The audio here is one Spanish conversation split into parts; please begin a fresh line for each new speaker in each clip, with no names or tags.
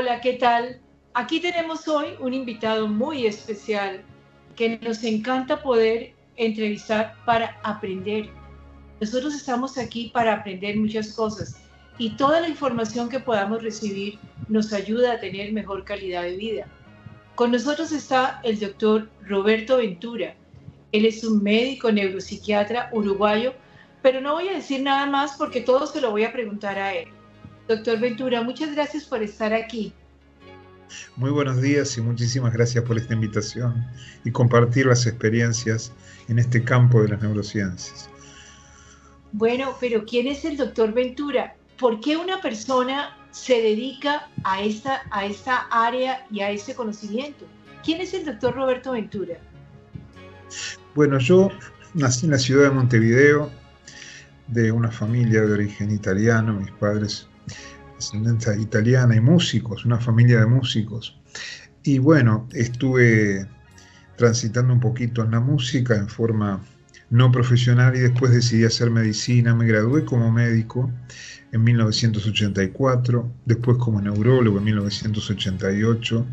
Hola, ¿qué tal? Aquí tenemos hoy un invitado muy especial que nos encanta poder entrevistar para aprender. Nosotros estamos aquí para aprender muchas cosas y toda la información que podamos recibir nos ayuda a tener mejor calidad de vida. Con nosotros está el doctor Roberto Ventura. Él es un médico neuropsiquiatra uruguayo, pero no voy a decir nada más porque todo se lo voy a preguntar a él. Doctor Ventura, muchas gracias por estar aquí.
Muy buenos días y muchísimas gracias por esta invitación y compartir las experiencias en este campo de las neurociencias.
Bueno, pero ¿quién es el doctor Ventura? ¿Por qué una persona se dedica a esta área y a este conocimiento? ¿Quién es el doctor Roberto Ventura?
Bueno, yo nací en la ciudad de Montevideo, de una familia de origen italiano, mis padres ascendencia italiana y músicos, una familia de músicos. Y bueno, estuve transitando un poquito en la música en forma no profesional y después decidí hacer medicina. Me gradué como médico en 1984, después como neurólogo en 1988,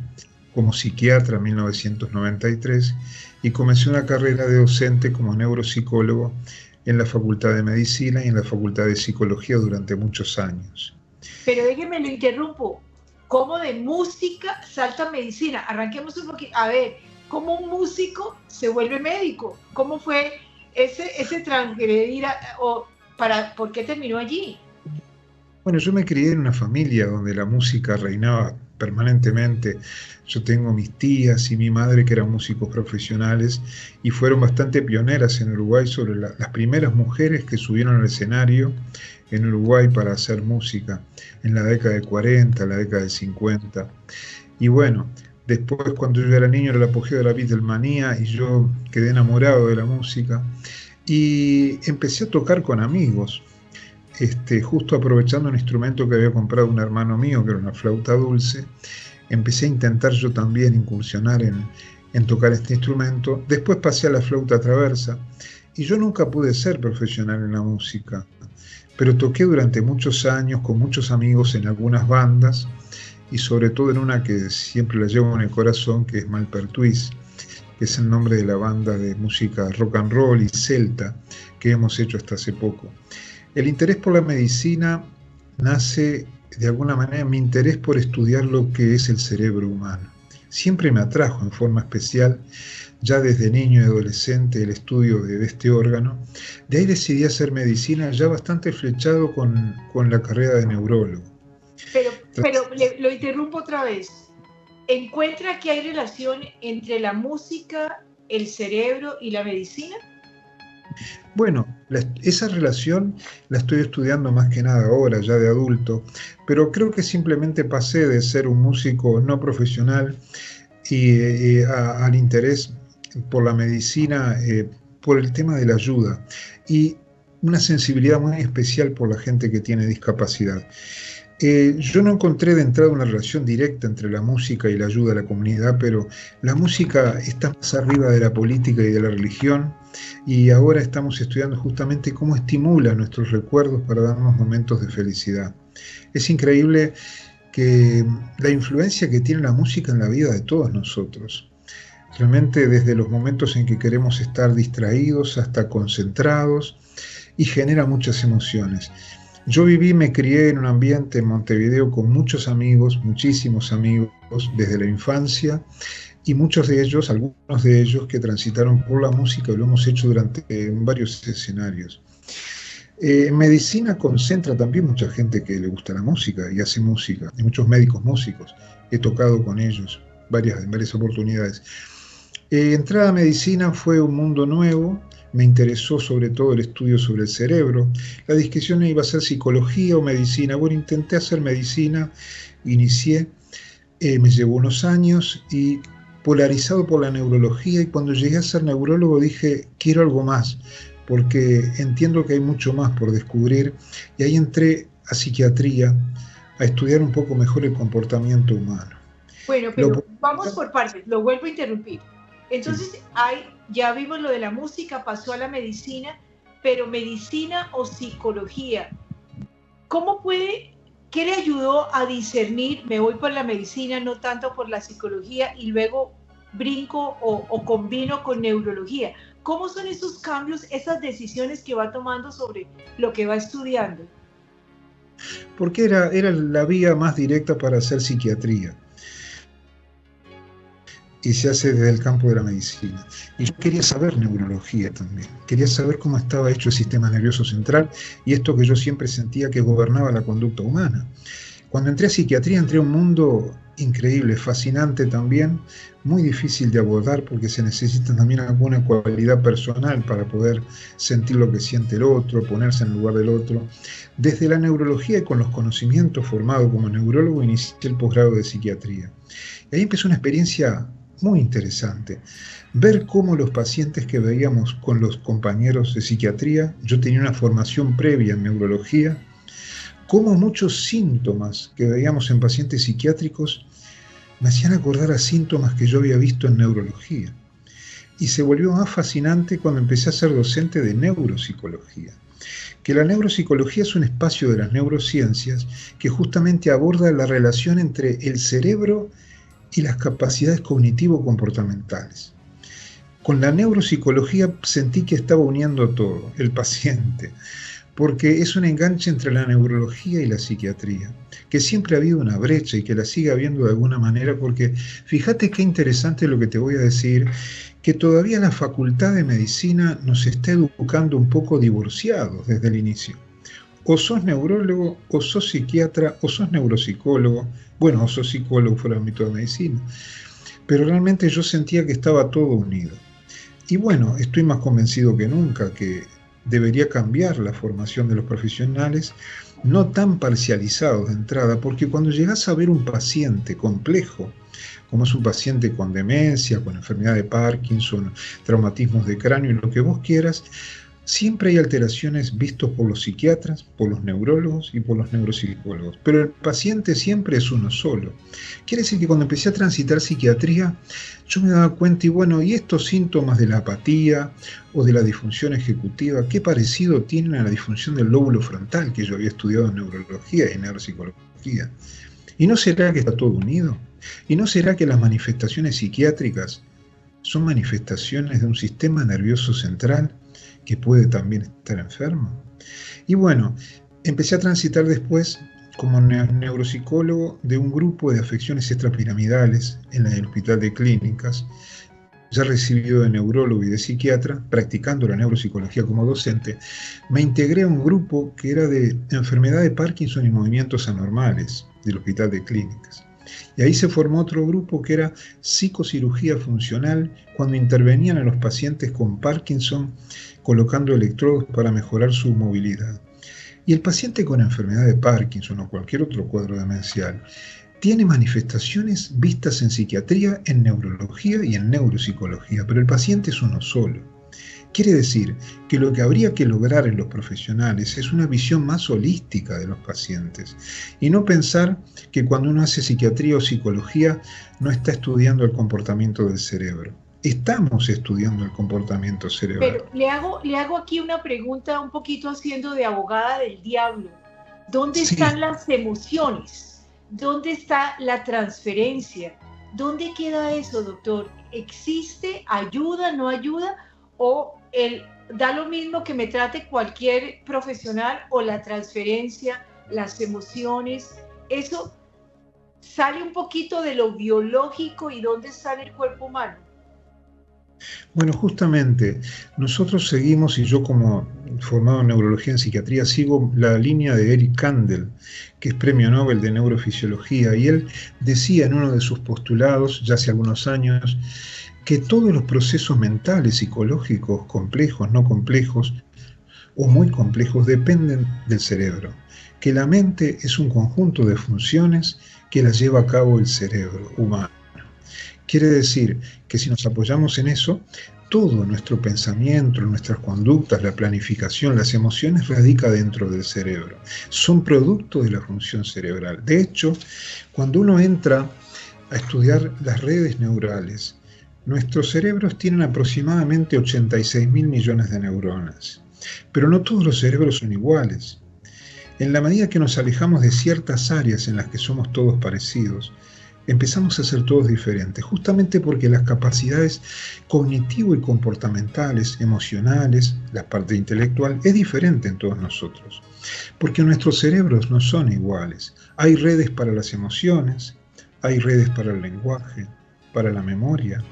como psiquiatra en 1993 y comencé una carrera de docente como neuropsicólogo en la Facultad de Medicina y en la Facultad de Psicología durante muchos años.
Pero déjeme lo interrumpo. ¿Cómo de música salta a medicina? Arranquemos un poquito. A ver, ¿cómo un músico se vuelve médico? ¿Cómo fue ese transgredir por qué terminó allí?
Bueno, yo me crié en una familia donde la música reinaba permanentemente. Yo tengo mis tías y mi madre que eran músicos profesionales y fueron bastante pioneras en Uruguay sobre las primeras mujeres que subieron al escenario en Uruguay para hacer música en la década de 40, la década de 50. Y bueno, después cuando yo era niño era el apogeo de la Beatlemanía y yo quedé enamorado de la música y empecé a tocar con amigos. Justo aprovechando un instrumento que había comprado un hermano mío, que era una flauta dulce, empecé a intentar yo también incursionar en tocar este instrumento. Después pasé a la flauta traversa y yo nunca pude ser profesional en la música, pero toqué durante muchos años con muchos amigos en algunas bandas y sobre todo en una que siempre la llevo en el corazón, que es Malpertuis, que es el nombre de la banda de música rock and roll y celta que hemos hecho hasta hace poco. El interés por la medicina nace, de alguna manera, mi interés por estudiar lo que es el cerebro humano. Siempre me atrajo en forma especial, ya desde niño y adolescente, el estudio de este órgano. De ahí decidí hacer medicina ya bastante flechado con la carrera de neurólogo.
Pero lo interrumpo otra vez. ¿Encuentra que hay relación entre la música, el cerebro y la medicina?
Bueno, esa relación la estoy estudiando más que nada ahora, ya de adulto, pero creo que simplemente pasé de ser un músico no profesional al interés por la medicina, por el tema de la ayuda y una sensibilidad muy especial por la gente que tiene discapacidad. Yo no encontré de entrada una relación directa entre la música y la ayuda a la comunidad, pero la música está más arriba de la política y de la religión, y ahora estamos estudiando justamente cómo estimula nuestros recuerdos para darnos momentos de felicidad. Es increíble que la influencia que tiene la música en la vida de todos nosotros. Realmente desde los momentos en que queremos estar distraídos hasta concentrados, y genera muchas emociones. Yo me crié en un ambiente en Montevideo con muchos amigos, muchísimos amigos desde la infancia y muchos de ellos, algunos de ellos que transitaron por la música y lo hemos hecho durante varios escenarios. En medicina concentra también mucha gente que le gusta la música y hace música, y muchos médicos músicos. He tocado con ellos en varias oportunidades. Entrar a medicina fue un mundo nuevo. Me interesó sobre todo el estudio sobre el cerebro. La discusión iba a ser psicología o medicina. Bueno, intenté hacer medicina, inicié, me llevó unos años y polarizado por la neurología, y cuando llegué a ser neurólogo dije, quiero algo más, porque entiendo que hay mucho más por descubrir, y ahí entré a psiquiatría, a estudiar un poco mejor el comportamiento humano.
Bueno, pero vamos por partes, lo vuelvo a interrumpir. Entonces, sí. Ya vimos lo de la música, pasó a la medicina, pero medicina o psicología, ¿qué ¿qué le ayudó a discernir, me voy por la medicina, no tanto por la psicología, y luego brinco o combino con neurología? ¿Cómo son esos cambios, esas decisiones que va tomando sobre lo que va estudiando?
Porque era la vía más directa para hacer psiquiatría. Y se hace desde el campo de la medicina. Y yo quería saber neurología también, quería saber cómo estaba hecho el sistema nervioso central y esto que yo siempre sentía que gobernaba la conducta humana. Cuando entré a psiquiatría entré a un mundo increíble, fascinante también, muy difícil de abordar porque se necesita también alguna cualidad personal para poder sentir lo que siente el otro, ponerse en el lugar del otro. Desde la neurología y con los conocimientos formados como neurólogo inicié el posgrado de psiquiatría. Y ahí empezó una experiencia muy interesante, ver cómo los pacientes que veíamos con los compañeros de psiquiatría, yo tenía una formación previa en neurología, cómo muchos síntomas que veíamos en pacientes psiquiátricos me hacían acordar a síntomas que yo había visto en neurología. Y se volvió más fascinante cuando empecé a ser docente de neuropsicología, que la neuropsicología es un espacio de las neurociencias que justamente aborda la relación entre el cerebro y las capacidades cognitivo-comportamentales. Con la neuropsicología sentí que estaba uniendo todo, el paciente, porque es un enganche entre la neurología y la psiquiatría, que siempre ha habido una brecha y que la sigue habiendo de alguna manera, porque fíjate qué interesante lo que te voy a decir, que todavía la Facultad de Medicina nos está educando un poco divorciados desde el inicio. O sos neurólogo, o sos psiquiatra, o sos neuropsicólogo, bueno, o sos psicólogo fuera del ámbito de medicina. Pero realmente yo sentía que estaba todo unido. Y bueno, estoy más convencido que nunca que debería cambiar la formación de los profesionales, no tan parcializados de entrada, porque cuando llegás a ver un paciente complejo, como es un paciente con demencia, con enfermedad de Parkinson, traumatismos de cráneo y lo que vos quieras, siempre hay alteraciones vistas por los psiquiatras, por los neurólogos y por los neuropsicólogos, pero el paciente siempre es uno solo. Quiere decir que cuando empecé a transitar psiquiatría, yo me daba cuenta, y bueno, ¿y estos síntomas de la apatía o de la disfunción ejecutiva, qué parecido tienen a la disfunción del lóbulo frontal que yo había estudiado en neurología y en neuropsicología? ¿Y no será que está todo unido? ¿Y no será que las manifestaciones psiquiátricas son manifestaciones de un sistema nervioso central que puede también estar enfermo? Y bueno, empecé a transitar después como neuropsicólogo de un grupo de afecciones extrapiramidales en el Hospital de Clínicas, ya recibido de neurólogo y de psiquiatra, practicando la neuropsicología como docente. Me integré a un grupo que era de enfermedad de Parkinson y movimientos anormales del Hospital de Clínicas. Y ahí se formó otro grupo que era psicocirugía funcional, cuando intervenían a los pacientes con Parkinson colocando electrodos para mejorar su movilidad. Y el paciente con enfermedad de Parkinson o cualquier otro cuadro demencial tiene manifestaciones vistas en psiquiatría, en neurología y en neuropsicología, pero el paciente es uno solo. Quiere decir que lo que habría que lograr en los profesionales es una visión más holística de los pacientes y no pensar que cuando uno hace psiquiatría o psicología no está estudiando el comportamiento del cerebro. Estamos estudiando el comportamiento cerebral.
Pero le hago aquí una pregunta un poquito haciendo de abogada del diablo. ¿Dónde están las emociones? ¿Dónde está la transferencia? ¿Dónde queda eso, doctor? ¿Existe? ¿Ayuda? ¿No ayuda? ¿O da lo mismo que me trate cualquier profesional o la transferencia, las emociones? Eso sale un poquito de lo biológico y dónde está el cuerpo humano.
Bueno, justamente nosotros seguimos, y yo como formado en neurología en psiquiatría, sigo la línea de Eric Kandel, que es premio Nobel de neurofisiología, y él decía en uno de sus postulados, ya hace algunos años, que todos los procesos mentales, psicológicos, complejos, no complejos, o muy complejos, dependen del cerebro, que la mente es un conjunto de funciones que las lleva a cabo el cerebro humano. Quiere decir que si nos apoyamos en eso, todo nuestro pensamiento, nuestras conductas, la planificación, las emociones radica dentro del cerebro. Son producto de la función cerebral. De hecho, cuando uno entra a estudiar las redes neurales, nuestros cerebros tienen aproximadamente 86.000 millones de neuronas. Pero no todos los cerebros son iguales. En la medida que nos alejamos de ciertas áreas en las que somos todos parecidos, empezamos a ser todos diferentes, justamente porque las capacidades cognitivo y comportamentales, emocionales, la parte intelectual, es diferente en todos nosotros, porque nuestros cerebros no son iguales. Hay redes para las emociones, hay redes para el lenguaje, para la memoria,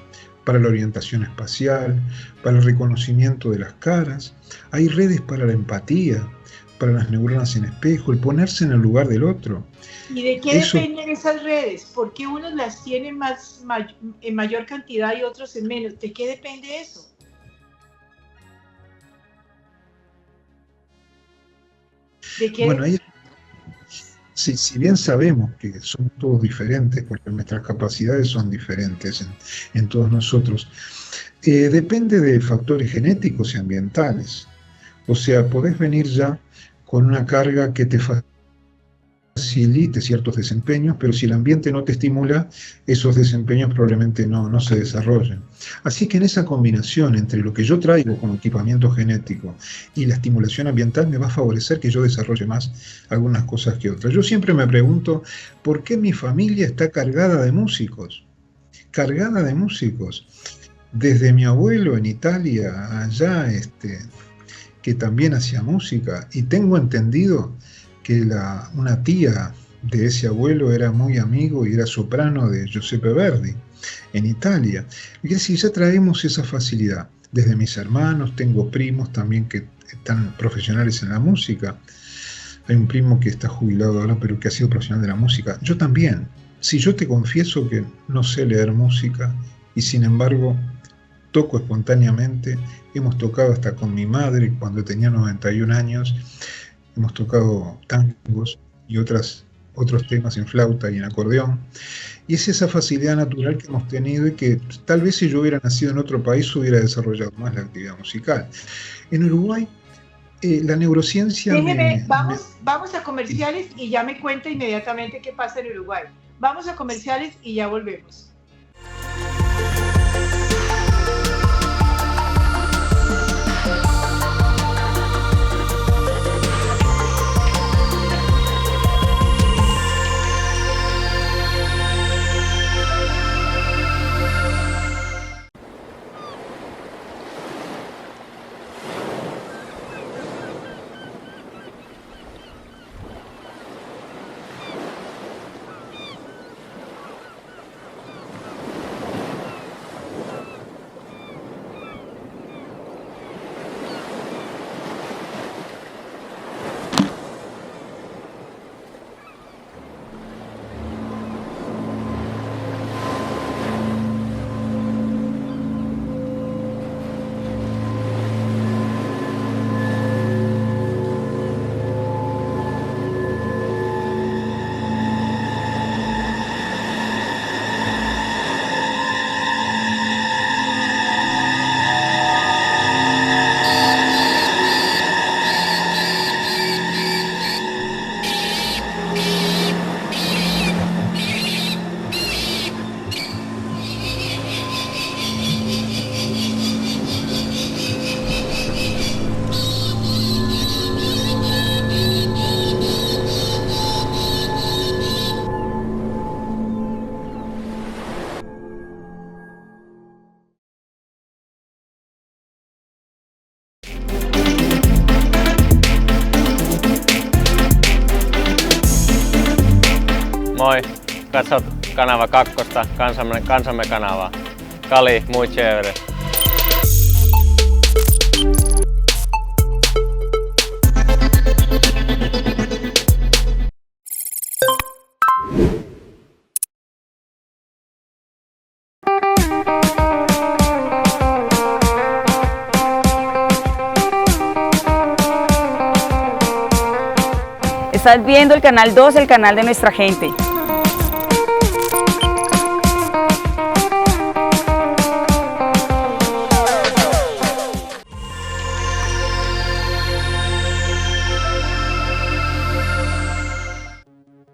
para la orientación espacial, para el reconocimiento de las caras, hay redes para la empatía, para las neuronas en espejo, el ponerse en el lugar del otro.
¿Y de qué dependen esas redes? ¿Por qué unos las tienen en mayor cantidad y otros en menos? ¿De qué depende eso? ¿De qué?
Bueno, si bien sabemos que somos todos diferentes, porque nuestras capacidades son diferentes en todos nosotros, depende de factores genéticos y ambientales. O sea, podés venir ya con una carga que te facilite ciertos desempeños, pero si el ambiente no te estimula, esos desempeños probablemente no se desarrollen. Así que en esa combinación entre lo que yo traigo como equipamiento genético y la estimulación ambiental me va a favorecer que yo desarrolle más algunas cosas que otras. Yo siempre me pregunto, ¿por qué mi familia está cargada de músicos? Cargada de músicos. Desde mi abuelo en Italia, allá, que también hacía música, y tengo entendido que una tía de ese abuelo era muy amigo y era soprano de Giuseppe Verdi en Italia. Es decir, ya traemos esa facilidad. Desde mis hermanos, tengo primos también que están profesionales en la música. Hay un primo que está jubilado ahora, pero que ha sido profesional de la música. Yo también. Si yo te confieso que no sé leer música y sin embargo toco espontáneamente, hemos tocado hasta con mi madre cuando tenía 91 años, hemos tocado tangos y otros temas en flauta y en acordeón, y es esa facilidad natural que hemos tenido y que tal vez si yo hubiera nacido en otro país hubiera desarrollado más la actividad musical. En Uruguay, la neurociencia...
Vamos a comerciales y ya me cuenta inmediatamente qué pasa en Uruguay. Vamos a comerciales y ya volvemos.
Moi, katsot kanava 2, kansamme kanavaa. Kali, muy chévere.
Estás viendo el canal 2, el canal de nuestra gente.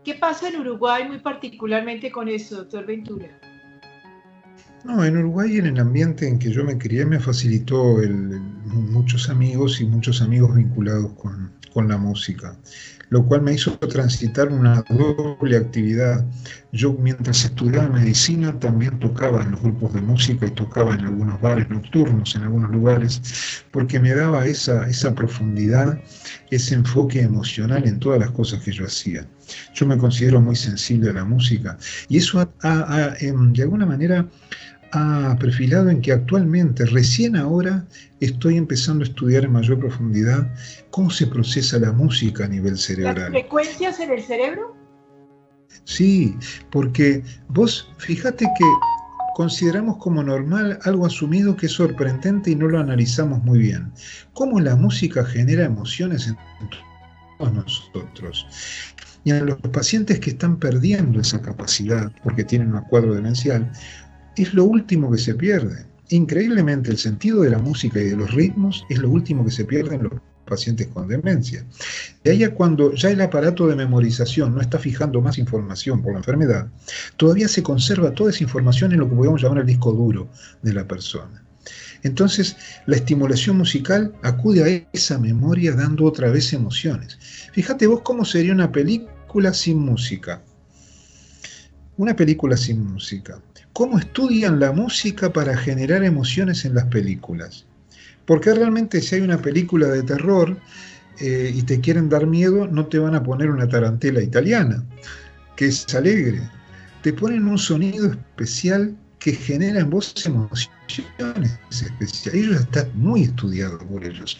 ¿Qué pasa en Uruguay muy particularmente con eso, doctor Ventura?
No, en Uruguay, en el ambiente en que yo me crié, me facilitó muchos amigos y muchos amigos vinculados con la música, lo cual me hizo transitar una doble actividad. Yo, mientras estudiaba medicina, también tocaba en los grupos de música y tocaba en algunos bares nocturnos, en algunos lugares, porque me daba esa profundidad, ese enfoque emocional en todas las cosas que yo hacía. Yo me considero muy sensible a la música y eso de alguna manera ha perfilado en que actualmente, recién ahora, estoy empezando a estudiar en mayor profundidad cómo se procesa la música a nivel cerebral.
¿Las frecuencias en el cerebro?
Sí, porque vos fíjate que consideramos como normal algo asumido que es sorprendente y no lo analizamos muy bien. Cómo la música genera emociones en todos nosotros. Y en los pacientes que están perdiendo esa capacidad porque tienen un cuadro demencial, es lo último que se pierde. Increíblemente, el sentido de la música y de los ritmos es lo último que se pierde en los pacientes con demencia. De ahí a cuando ya el aparato de memorización no está fijando más información por la enfermedad, todavía se conserva toda esa información en lo que podemos llamar el disco duro de la persona. Entonces, la estimulación musical acude a esa memoria dando otra vez emociones. Fíjate vos cómo sería una película sin música. Una película sin música. ¿Cómo estudian la música para generar emociones en las películas? Porque realmente si hay una película de terror y te quieren dar miedo, no te van a poner una tarantela italiana, que es alegre. Te ponen un sonido especial que genera en vos emociones especiales. Ellos están muy estudiados por ellos.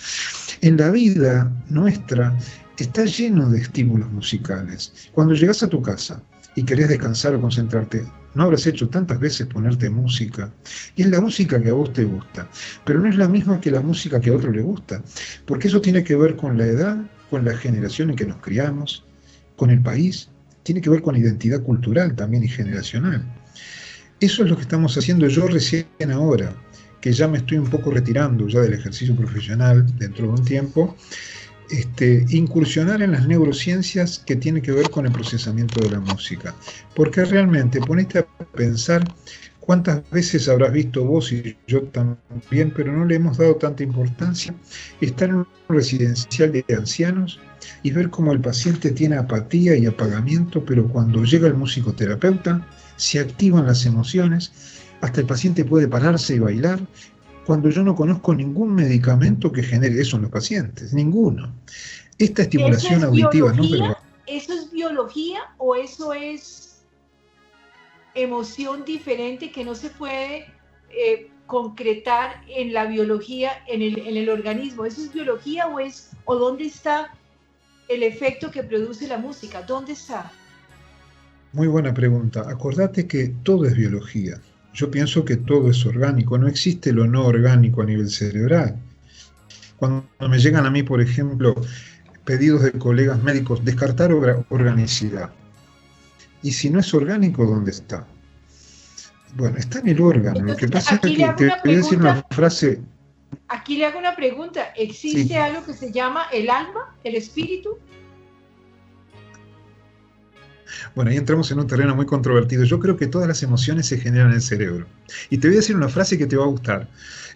En la vida nuestra está lleno de estímulos musicales. Cuando llegas a tu casa y querés descansar o concentrarte, no habrás hecho tantas veces ponerte música, y es la música que a vos te gusta, pero no es la misma que la música que a otro le gusta, porque eso tiene que ver con la edad, con la generación en que nos criamos, con el país, tiene que ver con la identidad cultural también y generacional. Eso es lo que estamos haciendo yo recién ahora, que ya me estoy un poco retirando ya del ejercicio profesional dentro de un tiempo, incursionar en las neurociencias que tienen que ver con el procesamiento de la música. Porque realmente, ponete a pensar cuántas veces habrás visto vos y yo también, pero no le hemos dado tanta importancia, estar en un residencial de ancianos y ver cómo el paciente tiene apatía y apagamiento, pero cuando llega el musicoterapeuta, se activan las emociones, hasta el paciente puede pararse y bailar, cuando yo no conozco ningún medicamento que genere eso en los pacientes, ninguno. Esta estimulación auditiva, ¿no? Pero,
¿eso es biología o eso es emoción diferente que no se puede concretar en la biología, en el organismo? ¿Eso es biología o dónde está el efecto que produce la música? ¿Dónde está?
Muy buena pregunta. Acordate que todo es biología. Yo pienso que todo es orgánico, no existe lo no orgánico a nivel cerebral. Cuando me llegan a mí, por ejemplo, pedidos de colegas médicos, descartar organicidad. Y si no es orgánico, ¿dónde está? Bueno, está en el órgano.
Entonces,
lo que pasa es que te voy a decir una frase.
Aquí le hago una pregunta. ¿Existe algo que se llama el alma, el espíritu?
Bueno, ahí entramos en un terreno muy controvertido. Yo creo que todas las emociones se generan en el cerebro. Y te voy a decir una frase que te va a gustar,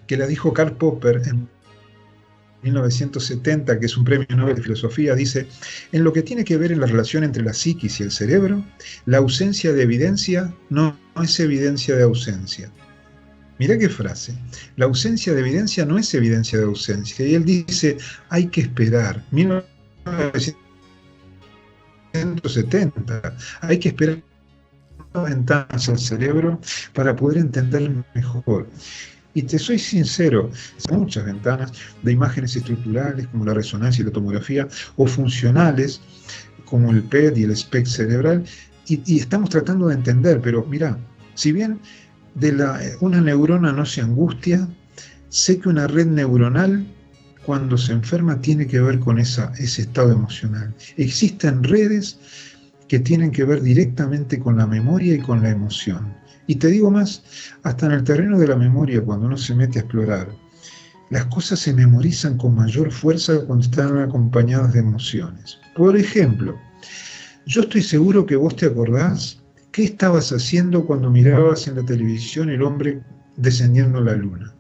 que la dijo Karl Popper en 1970, que es un premio Nobel de Filosofía. Dice: en lo que tiene que ver en la relación entre la psiquis y el cerebro, la ausencia de evidencia no es evidencia de ausencia. Mirá qué frase. La ausencia de evidencia no es evidencia de ausencia. Y él dice, hay que esperar. 1970. Hay que esperar ventanas al cerebro para poder entenderlo mejor. Y te soy sincero, hay muchas ventanas de imágenes estructurales como la resonancia y la tomografía, o funcionales como el PET y el SPECT cerebral, y estamos tratando de entender, pero mira, si bien una neurona no se angustia, sé que una red neuronal cuando se enferma tiene que ver con ese estado emocional. Existen redes que tienen que ver directamente con la memoria y con la emoción. Y te digo más, hasta en el terreno de la memoria, cuando uno se mete a explorar, las cosas se memorizan con mayor fuerza cuando están acompañadas de emociones. Por ejemplo, yo estoy seguro que vos te acordás ¿qué estabas haciendo cuando mirabas en la televisión el hombre descendiendo a la luna?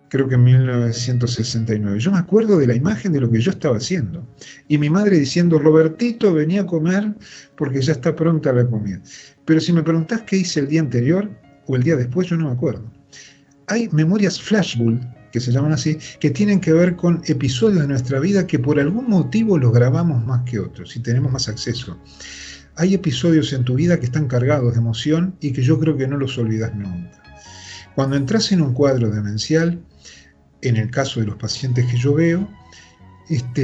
Creo que en 1969. Yo me acuerdo de la imagen de lo que yo estaba haciendo. Y mi madre diciendo, Robertito, venía a comer porque ya está pronta la comida. Pero si me preguntás qué hice el día anterior o el día después, yo no me acuerdo. Hay memorias flashbulb, que se llaman así, que tienen que ver con episodios de nuestra vida que por algún motivo los grabamos más que otros y tenemos más acceso. Hay episodios en tu vida que están cargados de emoción y que yo creo que no los olvidas nunca. Cuando entras en un cuadro demencial, en el caso de los pacientes que yo veo,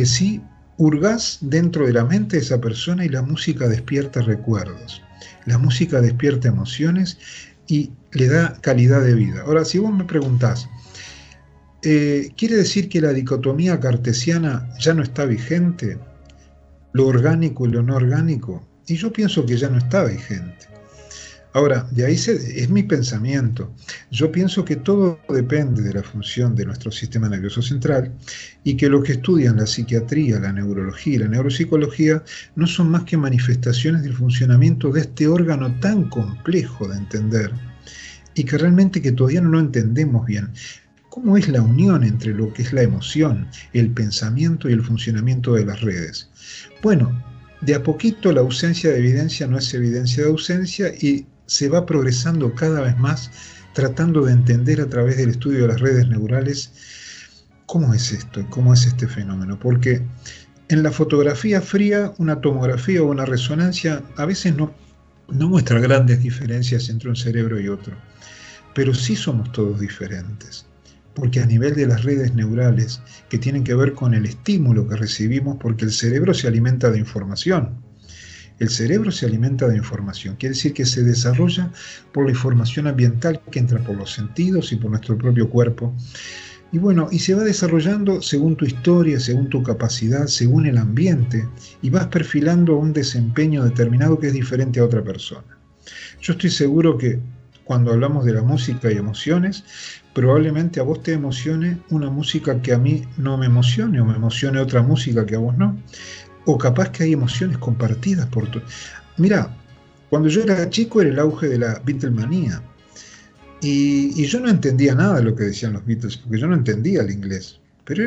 sí hurgás dentro de la mente de esa persona y la música despierta recuerdos, la música despierta emociones y le da calidad de vida. Ahora, si vos me preguntás, ¿quiere decir que la dicotomía cartesiana ya no está vigente? ¿Lo orgánico y lo no orgánico? Y yo pienso que ya no está vigente. Ahora, de ahí es mi pensamiento. Yo pienso que todo depende de la función de nuestro sistema nervioso central y que lo que estudian la psiquiatría, la neurología y la neuropsicología no son más que manifestaciones del funcionamiento de este órgano tan complejo de entender y que realmente que todavía no lo entendemos bien. ¿Cómo es la unión entre lo que es la emoción, el pensamiento y el funcionamiento de las redes? Bueno, de a poquito la ausencia de evidencia no es evidencia de ausencia y se va progresando cada vez más tratando de entender a través del estudio de las redes neurales cómo es esto, cómo es este fenómeno. Porque en la fotografía fría, una tomografía o una resonancia a veces no muestra grandes diferencias entre un cerebro y otro, pero sí somos todos diferentes. Porque a nivel de las redes neurales que tienen que ver con el estímulo que recibimos, porque el cerebro se alimenta de información. El cerebro se alimenta de información, quiere decir que se desarrolla por la información ambiental que entra por los sentidos y por nuestro propio cuerpo. Y bueno, y se va desarrollando según tu historia, según tu capacidad, según el ambiente, y vas perfilando un desempeño determinado que es diferente a otra persona. Yo estoy seguro que cuando hablamos de la música y emociones, probablemente a vos te emocione una música que a mí no me emocione, o me emocione otra música que a vos no. O capaz que hay emociones compartidas por tu... Mira, cuando yo era chico era el auge de la Beatlemanía. Y yo no entendía nada de lo que decían los Beatles, porque yo no entendía el inglés. Pero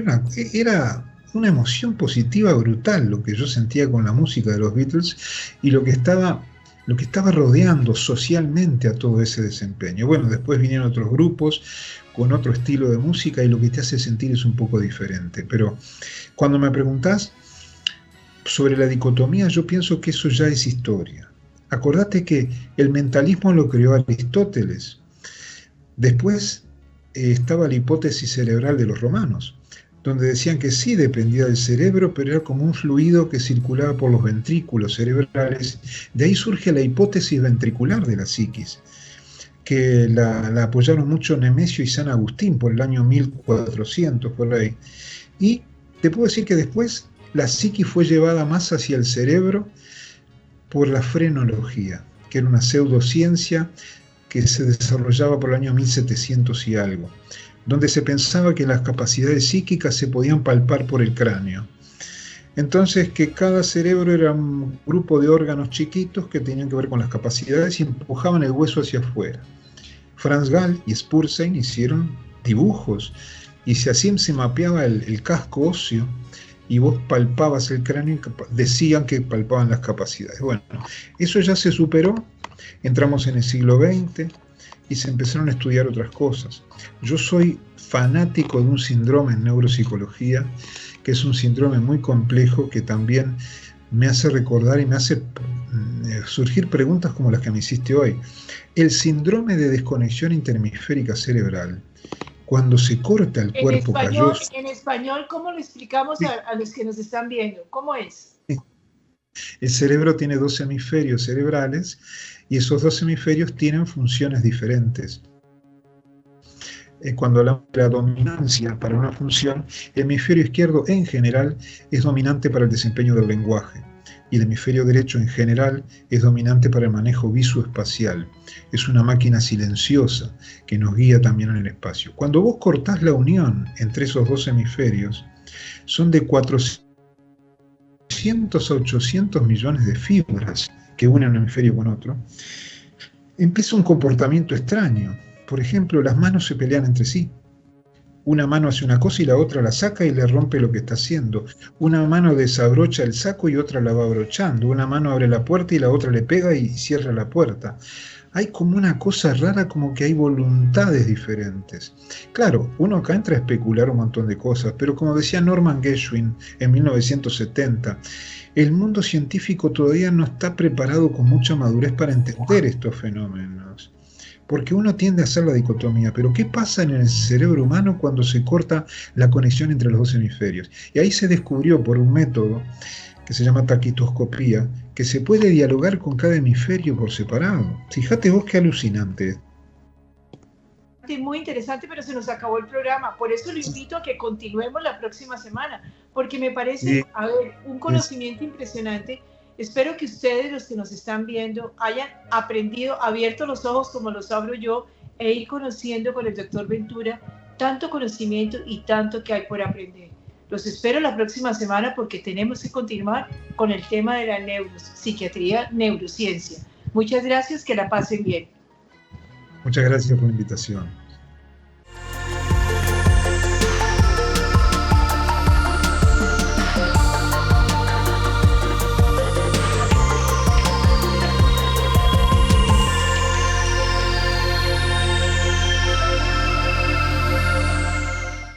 era una emoción positiva brutal lo que yo sentía con la música de los Beatles y lo que estaba rodeando socialmente a todo ese desempeño. Bueno, después vinieron otros grupos con otro estilo de música y lo que te hace sentir es un poco diferente. Pero cuando me preguntás sobre la dicotomía, yo pienso que eso ya es historia. Acordate que el mentalismo lo creó Aristóteles. Después estaba la hipótesis cerebral de los romanos, donde decían que sí dependía del cerebro, pero era como un fluido que circulaba por los ventrículos cerebrales. De ahí surge la hipótesis ventricular de la psiquis, que la apoyaron mucho Nemesio y San Agustín por el año 1400, por ahí. Y te puedo decir que después la psiquis fue llevada más hacia el cerebro por la frenología, que era una pseudociencia que se desarrollaba por el año 1700 y algo, donde se pensaba que las capacidades psíquicas se podían palpar por el cráneo. Entonces, que cada cerebro era un grupo de órganos chiquitos que tenían que ver con las capacidades y empujaban el hueso hacia afuera. Franz Gall y Spurzheim hicieron dibujos y si así se mapeaba el casco óseo y vos palpabas el cráneo, decían que palpaban las capacidades. Bueno, eso ya se superó, entramos en el siglo XX y se empezaron a estudiar otras cosas. Yo soy fanático de un síndrome en neuropsicología, que es un síndrome muy complejo que también me hace recordar y me hace surgir preguntas como las que me hiciste hoy. El síndrome de desconexión interhemisférica cerebral. Cuando se corta el cuerpo calloso.
En español, ¿cómo lo explicamos a los que nos están viendo? ¿Cómo es?
El cerebro tiene 2 hemisferios cerebrales y esos 2 hemisferios tienen funciones diferentes. Cuando hablamos de la dominancia para una función, el hemisferio izquierdo en general es dominante para el desempeño del lenguaje y el hemisferio derecho en general es dominante para el manejo visoespacial. Es una máquina silenciosa que nos guía también en el espacio. Cuando vos cortás la unión entre esos 2 hemisferios, son de 400 a 800 millones de fibras que une un hemisferio con otro, empieza un comportamiento extraño. Por ejemplo, las manos se pelean entre sí. Una mano hace una cosa y la otra la saca y le rompe lo que está haciendo. Una mano desabrocha el saco y otra la va abrochando. Una mano abre la puerta y la otra le pega y cierra la puerta. Hay como una cosa rara, como que hay voluntades diferentes. Claro, uno acá entra a especular un montón de cosas, pero como decía Norman Geschwin en 1970, el mundo científico todavía no está preparado con mucha madurez para entender estos fenómenos. Porque uno tiende a hacer la dicotomía, pero ¿qué pasa en el cerebro humano cuando se corta la conexión entre los dos hemisferios? Y ahí se descubrió por un método que se llama taquitoscopía, que se puede dialogar con cada hemisferio por separado. Fíjate vos qué alucinante.
Muy interesante, pero se nos acabó el programa. Por eso lo invito a que continuemos la próxima semana, porque me parece, a ver, un conocimiento impresionante. Espero que ustedes, los que nos están viendo, hayan aprendido, abierto los ojos como los abro yo, e ir conociendo con el doctor Ventura tanto conocimiento y tanto que hay por aprender. Los espero la próxima semana porque tenemos que continuar con el tema de la neuropsiquiatría, neurociencia. Muchas gracias, que la pasen bien.
Muchas gracias por la invitación.